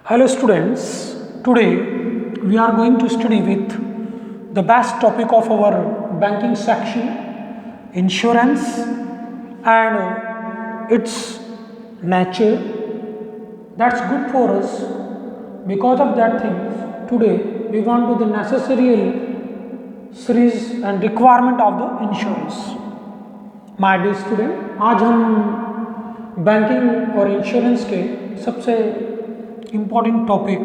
Hello students, today we are going to study with the best topic of our banking section, insurance and its nature. That's good for us. Because of that things, today we want to the necessary series and requirement of the insurance. My dear student, आज हम banking और insurance के सबसे important topic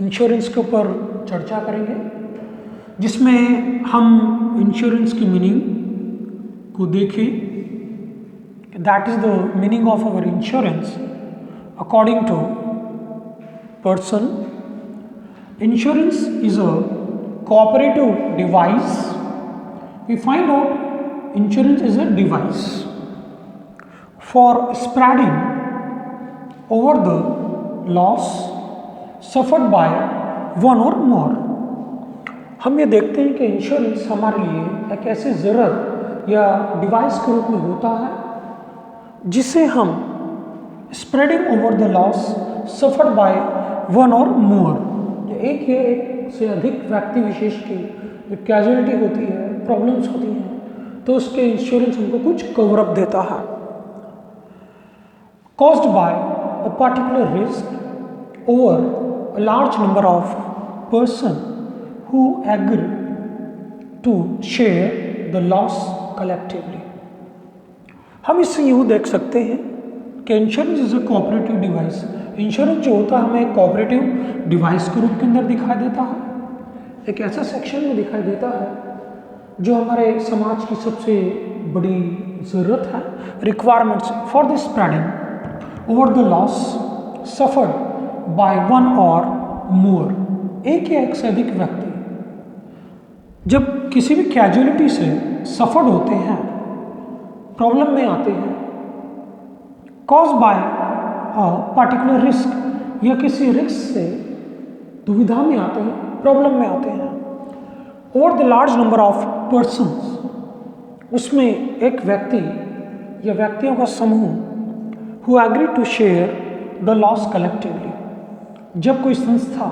insurance के ऊपर चर्चा करेंगे, जिसमें हम इंश्योरेंस की मीनिंग को देखें। That is the meaning of our insurance according to person. Insurance is a cooperative device. We find out insurance is a device for spreading over the loss suffered by one or more. हम ये देखते हैं कि insurance हमारे लिए एक ऐसी ज़रूरत या डिवाइस के रूप में होता है जिसे हम spreading over the loss suffered by one और मोर, एक या एक से अधिक व्यक्ति विशेष की जो कैजुअलिटी होती है, प्रॉब्लम्स होती हैं, तो उसके इंश्योरेंस हमको कुछ कवर अप देता है। Caused by a particular risk over a large number of person who agree to share the loss collectively. हम इससे यूँ देख सकते हैं कि insurance is a cooperative device. Insurance जो होता है हमें कोऑपरेटिव डिवाइस के रूप के अंदर दिखाई देता है, एक ऐसा सेक्शन में दिखाई देता है जो हमारे समाज की सबसे बड़ी ज़रूरत है, requirements for the spreading over the loss suffered by one और मोर, एक या एक से अधिक व्यक्ति जब किसी भी कैजुअलिटी से सफर्ड होते हैं, प्रॉब्लम में आते हैं, कॉज बाय पर्टिकुलर रिस्क या किसी रिस्क से दुविधा में आते हैं, प्रॉब्लम में आते हैं, over the large number of persons, उसमें एक व्यक्ति या व्यक्तियों का समूह who agree to share the loss collectively, जब कोई संस्था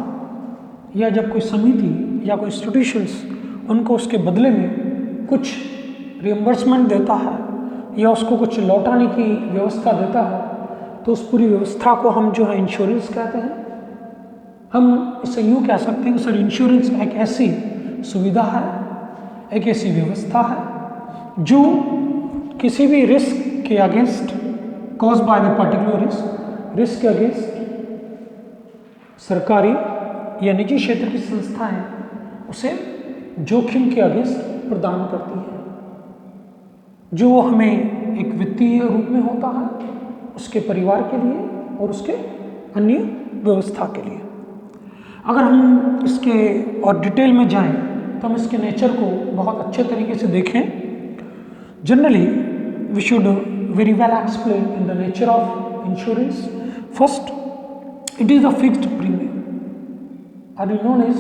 या जब कोई समिति या कोई इंस्टीट्यूशंस उनको उसके बदले में कुछ रिएम्बर्समेंट देता है या उसको कुछ लौटाने की व्यवस्था देता है, तो उस पूरी व्यवस्था को हम जो है इंश्योरेंस कहते हैं। हम इसे यूँ कह सकते हैं कि सर इंश्योरेंस एक ऐसी सुविधा है, एक ऐसी व्यवस्था है जो किसी भी रिस्क के against, cause by the particular risk के अगेंस्ट सरकारी या निजी क्षेत्र की संस्थाएं उसे जोखिम के अगेंस्ट प्रदान करती है, जो हमें एक वित्तीय रूप में होता है उसके परिवार के लिए और उसके अन्य व्यवस्था के लिए। अगर हम इसके और डिटेल में जाएं तो हम इसके नेचर को बहुत अच्छे तरीके से देखें। Generally we should very well explain in the nature of insurance. First, it is a fixed premium are known as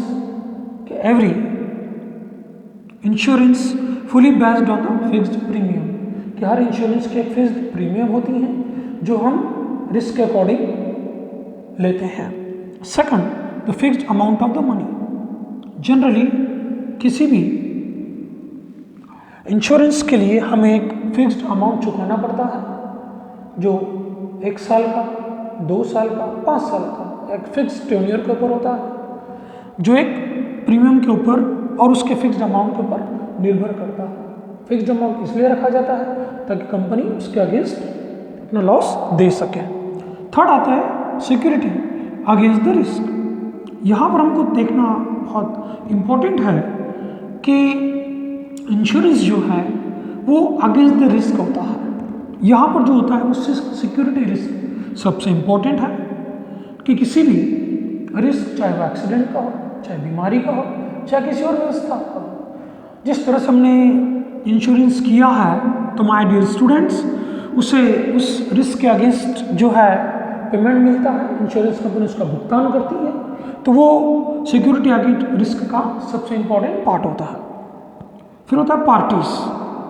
every insurance fully based on the fixed premium, कि हर इंश्योरेंस की एक फिक्स्ड प्रीमियम होती हैं जो हम risk के according लेते हैं। Second, the fixed amount of the money. Generally किसी भी इंश्योरेंस के लिए हमें एक फिक्स्ड अमाउंट चुकाना पड़ता है, जो 1 साल का, 2 साल का, 5 साल का एक फिक्स्ड टेन्योर के ऊपर होता है, जो एक प्रीमियम के ऊपर और उसके फिक्स्ड अमाउंट के ऊपर निर्भर करता है। फिक्स्ड अमाउंट इसलिए रखा जाता है ताकि कंपनी उसके अगेंस्ट अपना लॉस दे सके। थर्ड आता है सिक्योरिटी अगेंस्ट द रिस्क। यहाँ पर हमको देखना बहुत इम्पोर्टेंट है कि इंश्योरेंस जो है वो अगेंस्ट द रिस्क होता है। यहाँ पर जो होता है वो सिक्योरिटी रिस्क सबसे इम्पोर्टेंट है, कि किसी भी रिस्क, चाहे वो एक्सीडेंट का हो, चाहे बीमारी का हो, चाहे किसी और व्यवस्था का हो, जिस तरह से हमने इंश्योरेंस किया है तो माय डियर स्टूडेंट्स उसे उस रिस्क के अगेंस्ट जो है पेमेंट मिलता है, इंश्योरेंस कंपनी उसका भुगतान करती है, तो वो सिक्योरिटी अगेंस्ट रिस्क का सबसे इम्पॉर्टेंट पार्ट होता है। फिर होता है पार्टीज,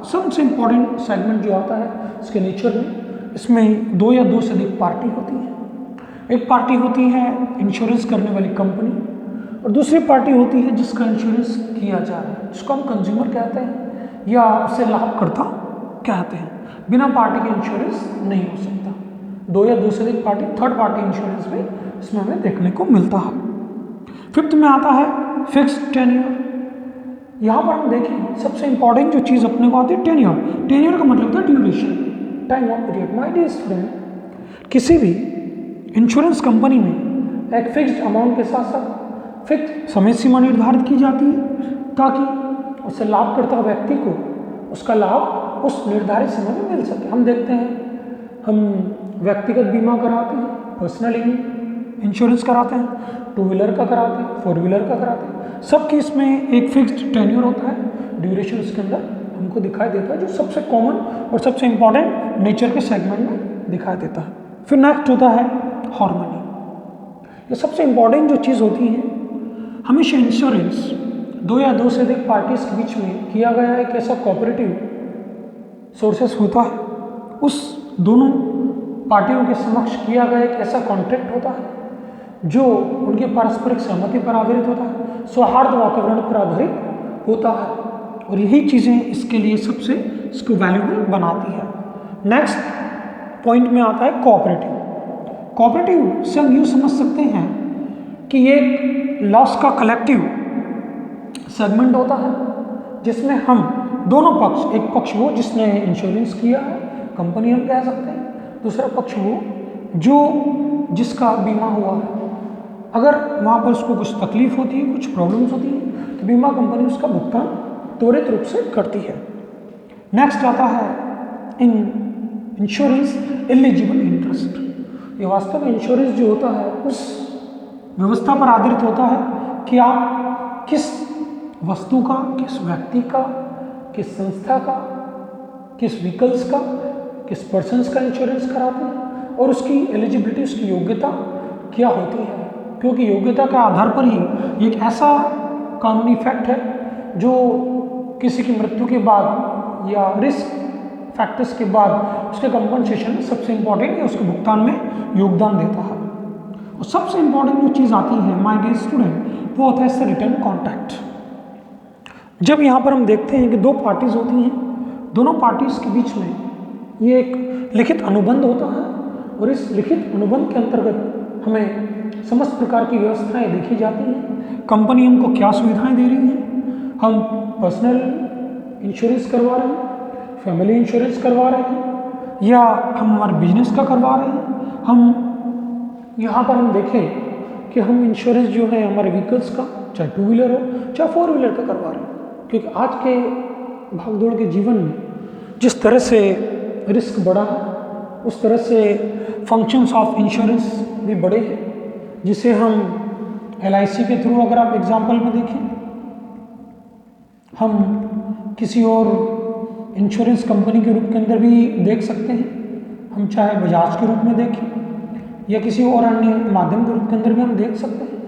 सबसे इम्पॉर्टेंट सेगमेंट जो आता है इसके नेचर में, इसमें 2 या 2 से अधिक पार्टी होती है। एक पार्टी होती है इंश्योरेंस करने वाली कंपनी, और दूसरी पार्टी होती है जिसका इंश्योरेंस किया जा रहा है, जिसको हम कंज्यूमर कहते हैं या उसे लाभकर्ता कहते हैं। बिना पार्टी के इंश्योरेंस नहीं हो सकता। दो या दो से अधिक पार्टी, थर्ड पार्टी इंश्योरेंस भी इसमें हमें देखने को मिलता है। फिफ्थ में आता है फिक्स्ड टेन्योर। यहाँ पर हम देखें सबसे इंपॉर्टेंट जो चीज़ अपने को आती है टेन्योर। टेन्योर का मतलब होता है duration, time of period. My dear student, किसी भी इंश्योरेंस कंपनी में एक फिक्स्ड अमाउंट के साथ साथ फिक्स समय सीमा निर्धारित की जाती है ताकि उससे लाभकर्ता व्यक्ति को उसका लाभ उस निर्धारित समय में मिल सके। हम देखते हैं, हम व्यक्तिगत बीमा कराते हैं, पर्सनल इंश्योरेंस कराते हैं, टू व्हीलर का कराते हैं, फोर व्हीलर का कराते हैं, सबकी इसमें एक फिक्स्ड टेन्योर होता है, ड्यूरेशन उसके अंदर हमको दिखाई देता है, जो सबसे कॉमन और सबसे इंपॉर्टेंट नेचर के सेगमेंट में दिखाई देता है। फिर नेक्स्ट होता है हार्मनी। ये सबसे इंपॉर्टेंट जो चीज़ होती है, हमेशा इंश्योरेंस दो या दो से अधिक पार्टीज के बीच में किया गया एक ऐसा कोऑपरेटिव सोर्सेस होता है, उस दोनों पार्टियों के समक्ष किया गया एक ऐसा कॉन्ट्रैक्ट होता है जो उनके पारस्परिक सहमति पर आधारित होता है, सौहार्द वातावरण पर आधारित होता है, और यही चीज़ें इसके लिए सबसे इसको वैल्यूबल बनाती है। नेक्स्ट पॉइंट में आता है कोऑपरेटिव। कोऑपरेटिव से हम यूँ समझ सकते हैं कि ये एक लॉस का कलेक्टिव सेगमेंट होता है जिसमें हम दोनों पक्ष, एक पक्ष वो जिसने इंश्योरेंस किया है, कंपनी हम कह सकते हैं, दूसरा पक्ष वो जो जिसका बीमा हुआ है, अगर वहाँ पर उसको कुछ तकलीफ होती है, कुछ प्रॉब्लम्स होती है, तो बीमा कंपनी उसका भुगतान त्वरित रूप से करती है। नेक्स्ट आता है इंश्योरेंस एलिजिबल इंटरेस्ट। ये वास्तव में इंश्योरेंस जो होता है उस व्यवस्था पर आधारित होता है कि आप किस वस्तु का, किस व्यक्ति का, किस संस्था का, किस व्हीकल्स का, किस पर्सन्स का इंश्योरेंस कराते हैं और उसकी एलिजिबिलिटी, उसकी योग्यता क्या होती है, क्योंकि योग्यता के आधार पर ही एक ऐसा कानूनी फैक्ट है जो किसी की मृत्यु के बाद या रिस्क फैक्टर्स के बाद उसके कंपनसेशन में सबसे इंपॉर्टेंट या उसके भुगतान में योगदान देता है। और सबसे इंपॉर्टेंट जो चीज़ आती है माय डियर स्टूडेंट, वो होता है रिटर्न कॉन्ट्रैक्ट। जब यहाँ पर हम देखते हैं कि दो पार्टीज होती हैं, दोनों पार्टीज के बीच में ये एक लिखित अनुबंध होता है, और इस लिखित अनुबंध के अंतर्गत हमें समस्त प्रकार की व्यवस्थाएं देखी जाती हैं। कंपनी हमको क्या सुविधाएं दे रही है, हम पर्सनल इंश्योरेंस करवा रहे हैं, फैमिली इंश्योरेंस करवा रहे हैं, या हम हमारे बिजनेस का करवा रहे हैं। हम यहाँ पर हम देखें कि हम इंश्योरेंस जो है हमारे व्हीकल्स का, चाहे टू व्हीलर हो चाहे फोर व्हीलर का करवा रहे हैं, क्योंकि आज के भागदौड़ के जीवन में जिस तरह से रिस्क बढ़ा है, उस तरह से फंक्शंस ऑफ इंश्योरेंस भी बढ़े हैं, जिसे हम LIC के थ्रू, अगर आप एग्जाम्पल में देखें, हम किसी और इंश्योरेंस कंपनी के रूप के अंदर भी देख सकते हैं। हम चाहे बजाज के रूप में देखें या किसी और अन्य माध्यम के रूप के अंदर भी हम देख सकते हैं,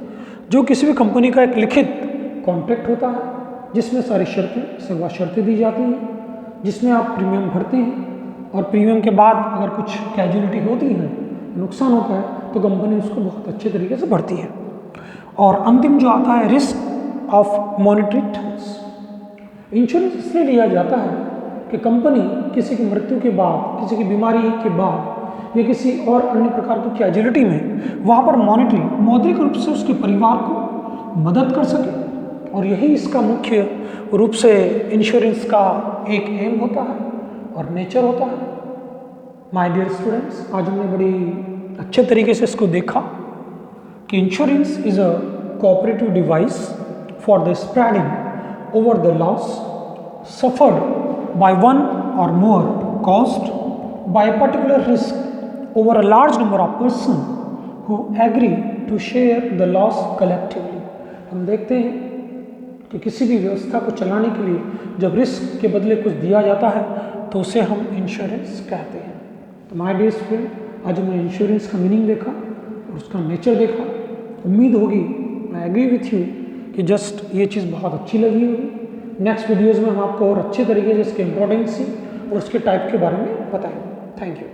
जो किसी भी कंपनी का एक लिखित कॉन्ट्रैक्ट होता है जिसमें सारी शर्तें, सर्वा शर्तें दी जाती हैं, जिसमें आप प्रीमियम भरते हैं, और प्रीमियम के बाद अगर कुछ कैजुअलिटी होती है, नुकसान होता है, तो कंपनी उसको बहुत अच्छे तरीके से भरती है। और अंतिम जो आता है risk of monetary terms. Insurance इसलिए लिया जाता है कि कंपनी किसी की मृत्यु के बाद, किसी की बीमारी के बाद या किसी और अन्य प्रकार की कैजुअलिटी में वहाँ पर मौद्रिक रूप से उसके परिवार को मदद कर सके, और यही इसका मुख्य रूप से इंश्योरेंस का एक एम होता है और नेचर होता है। माय डियर स्टूडेंट्स, आज हमने बड़ी अच्छे तरीके से इसको देखा कि insurance is a cooperative device for the spreading over the loss suffered by one or more caused by a particular risk over a large number of persons who agree to share the loss collectively। हम देखते हैं कि किसी भी व्यवस्था को चलाने के लिए जब रिस्क के बदले कुछ दिया जाता है तो उसे हम इंश्योरेंस कहते हैं। तो माय डियर स्टूडेंट, आज हमने इंश्योरेंस का मीनिंग देखा और उसका नेचर देखा। उम्मीद होगी, मैं एग्री विथ यू कि जस्ट ये चीज़ बहुत अच्छी लगी होगी। नेक्स्ट वीडियोज़ में हम आपको और अच्छे तरीके से इसके इम्पोर्टेंस और उसके टाइप के बारे में बताएंगे। Thank you.